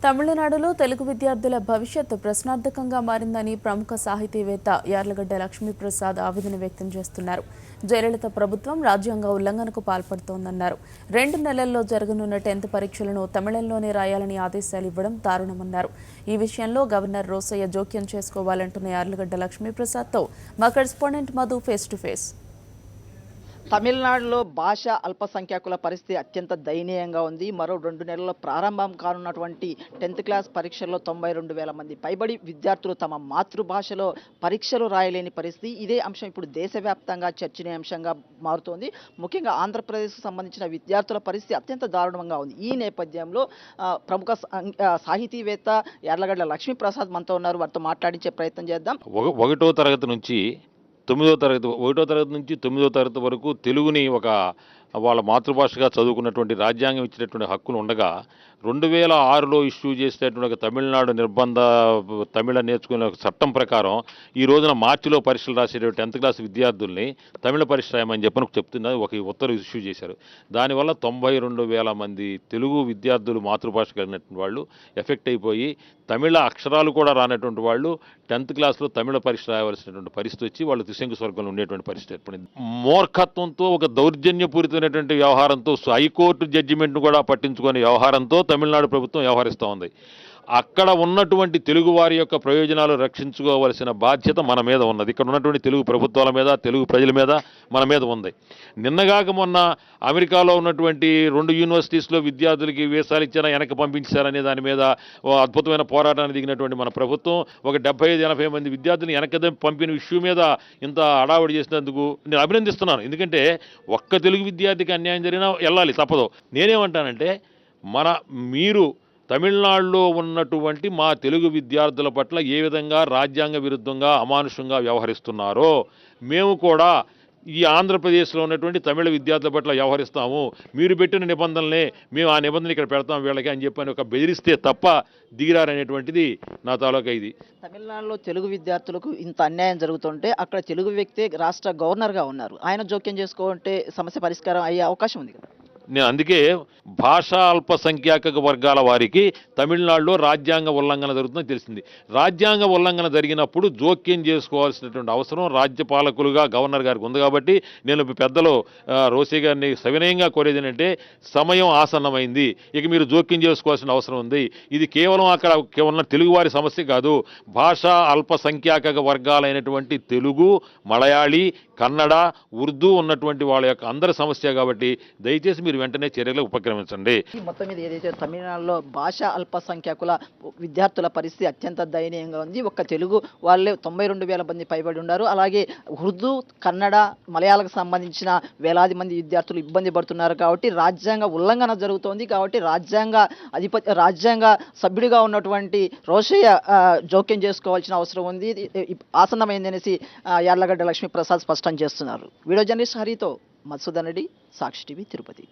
తమిళనాడులో తెలుగు విద్యార్థుల భవిష్యత్తు ప్రశ్నార్థకంగా మారిందని ప్రముఖ సాహితీవేత్త యార్లగడ్డ లక్ష్మీప్రసాద్ ఆవేదన వ్యక్తం చేస్తున్నారు. జయలలిత ప్రభుత్వం రాజ్యాంగ ఉల్లంఘనకు పాల్పడుతోందన్నారు. 2 నెలల్లో జరగనున్న 10th పరీక్షలను తమిళంలోనే రాయాలని ఆదేశాలు ఇవ్వడం దారుణమన్నారు. ఈ విషయంలో గవర్నర్ రోసయ్య జోక్యం చేసుకోవాలంటున్న యార్లగడ్డ లక్ష్మీప్రసాద్తో మా correspondent Madhu face to face. తమిళనాడులో భాష అల్పసంఖ్యాకుల పరిస్థితి అత్యంత దయనీయంగా ఉంది. మరో 2 నెలల్లో ప్రారంభం కానున్నటువంటి 10th క్లాస్ పరీక్షల్లో 92,000 మంది పైబడి విద్యార్థులు తమ మాతృభాషలో పరీక్షలు రాయలేని పరిస్థితి. ఇదే అంశం ఇప్పుడు దేశవ్యాప్తంగా చర్చనీయాంశంగా మారుతోంది. ముఖ్యంగా ఆంధ్రప్రదేశ్కు సంబంధించిన విద్యార్థుల పరిస్థితి అత్యంత దారుణంగా ఉంది. ఈ నేపథ్యంలో ప్రముఖ సాహితీవేత్త యార్లగడ్డ లక్ష్మీప్రసాద్ మనతో ఉన్నారు. వారితో మాట్లాడించే ప్రయత్నం చేద్దాం. 1వ తరగతి నుంచి 1వ తరగతి నుంచి 9వ తరగతి వరకు తెలుగుని వాళ్ళ మాతృభాషగా చదువుకున్నటువంటి రాజ్యాంగం ఇచ్చినటువంటి హక్కులు ఉండగా 2006లో ఇష్యూ చేసినటువంటి తమిళనాడు నిర్బంధ తమిళ నేర్చుకునే చట్టం ప్రకారం ఈ రోజున మార్చిలో పరీక్షలు రాసేటువంటి 10th క్లాస్ విద్యార్థుల్ని తమిళ పరీక్ష రాయమని చెప్తున్నది ఒక ఉత్తర్వు ఇష్యూ చేశారు. దానివల్ల 92,000 మంది తెలుగు విద్యార్థులు మాతృభాష కలిగినటువంటి వాళ్ళు ఎఫెక్ట్ అయిపోయి తమిళ అక్షరాలు కూడా రానటువంటి వాళ్ళు 10th క్లాస్లో తమిళ పరీక్ష రాయవలసినటువంటి పరిస్థితి వచ్చి వాళ్ళు త్రిశంకు స్వర్గంలో ఉండేటువంటి పరిస్థితి ఏర్పడింది. మూర్ఖత్వంతో ఒక దౌర్జన్యపూరితమైనటువంటి వ్యవహారంతో హైకోర్టు జడ్జిమెంట్ను కూడా పట్టించుకునే వ్యవహారంతో తమిళనాడు ప్రభుత్వం వ్యవహరిస్తూ ఉంది. అక్కడ ఉన్నటువంటి తెలుగు వారి యొక్క ప్రయోజనాలు రక్షించుకోవలసిన బాధ్యత మన మీద ఉన్నది. ఇక్కడ ఉన్నటువంటి తెలుగు ప్రభుత్వాల మీద, తెలుగు ప్రజల మీద మన మీద ఉంది. నిన్నగాక మొన్న అమెరికాలో ఉన్నటువంటి 2 యూనివర్సిటీస్లో విద్యార్థులకి వీసాలు ఇచ్చారా వెనక్కి పంపించారనే దాని మీద అద్భుతమైన పోరాటాన్ని దిగినటువంటి మన ప్రభుత్వం ఒక 75-80 మంది విద్యార్థులు వెనక్కి పంపిన విషయం మీద ఇంత హడావుడి చేసినందుకు నేను అభినందిస్తున్నాను. ఎందుకంటే ఒక్క తెలుగు విద్యార్థికి అన్యాయం జరిగినా వెళ్ళాలి, తప్పదు. నేనేమంటానంటే మీరు తమిళనాడులో ఉన్నటువంటి మా తెలుగు విద్యార్థుల పట్ల ఏ విధంగా రాజ్యాంగ విరుద్ధంగా అమానుషంగా వ్యవహరిస్తున్నారో మేము కూడా ఈ ఆంధ్రప్రదేశ్లో ఉన్నటువంటి తమిళ విద్యార్థుల పట్ల వ్యవహరిస్తాము. మీరు పెట్టిన నిబంధనలే మేము ఆ నిబంధనలు ఇక్కడ పెడతాం వీళ్ళకి అని చెప్పని ఒక బెదిరిస్తే తప్ప దిగిరారనేటువంటిది నా తాలూకా ఇది. తమిళనాడులో తెలుగు విద్యార్థులకు ఇంత అన్యాయం జరుగుతుంటే అక్కడ తెలుగు వ్యక్తే రాష్ట్ర గవర్నర్గా ఉన్నారు. ఆయన జోక్యం చేసుకుంటే సమస్య పరిష్కారం అయ్యే అవకాశం ఉంది కదా. నేను అందుకే భాషా అల్పసంఖ్యాక వర్గాల వారికి తమిళనాడులో రాజ్యాంగ ఉల్లంఘన జరుగుతుందని తెలిసింది. రాజ్యాంగ ఉల్లంఘన జరిగినప్పుడు జోక్యం చేసుకోవాల్సినటువంటి అవసరం రాజ్యపాలకులుగా గవర్నర్ గారికి ఉంది. కాబట్టి నేను పెద్దలు రోసే గారిని సవినయంగా కోరేది ఏంటంటే సమయం ఆసన్నమైంది, ఇక మీరు జోక్యం చేసుకోవాల్సిన అవసరం ఉంది. ఇది కేవలం అక్కడ ఉన్న తెలుగువారి సమస్య కాదు, భాషా అల్పసంఖ్యాక వర్గాలైనటువంటి తెలుగు, మలయాళీ, కన్నడ, ఉర్దూ ఉన్నటువంటి వాళ్ళ యొక్క అందరి సమస్య. కాబట్టి దయచేసి మీరు వెంటనే చర్యలు ఉపక్రమించండి. మొత్తం మీద ఏదైతే తమిళనాడులో భాషా అల్పసంఖ్యాకుల విద్యార్థుల పరిస్థితి అత్యంత దయనీయంగా ఉంది. ఒక్క తెలుగు వాళ్ళే 92,000 మంది పైబడి ఉన్నారు. అలాగే ఉర్దూ, కన్నడ, మలయాళకు సంబంధించిన వేలాది మంది విద్యార్థులు ఇబ్బంది పడుతున్నారు. కాబట్టి రాజ్యాంగ ఉల్లంఘన జరుగుతోంది. కాబట్టి రాజ్యాంగ సభ్యుడిగా ఉన్నటువంటి రోషయ్య జోక్యం చేసుకోవాల్సిన అవసరం ఉంది. ఆసన్నమైందనేసి యార్లగడ్డ లక్ష్మీప్రసాద్ స్పష్టం చేస్తున్నారు. వీడియో జర్నలిస్ట్ హరితో మధుసూదన్ రెడ్డి, సాక్షి టీవీ, తిరుపతి.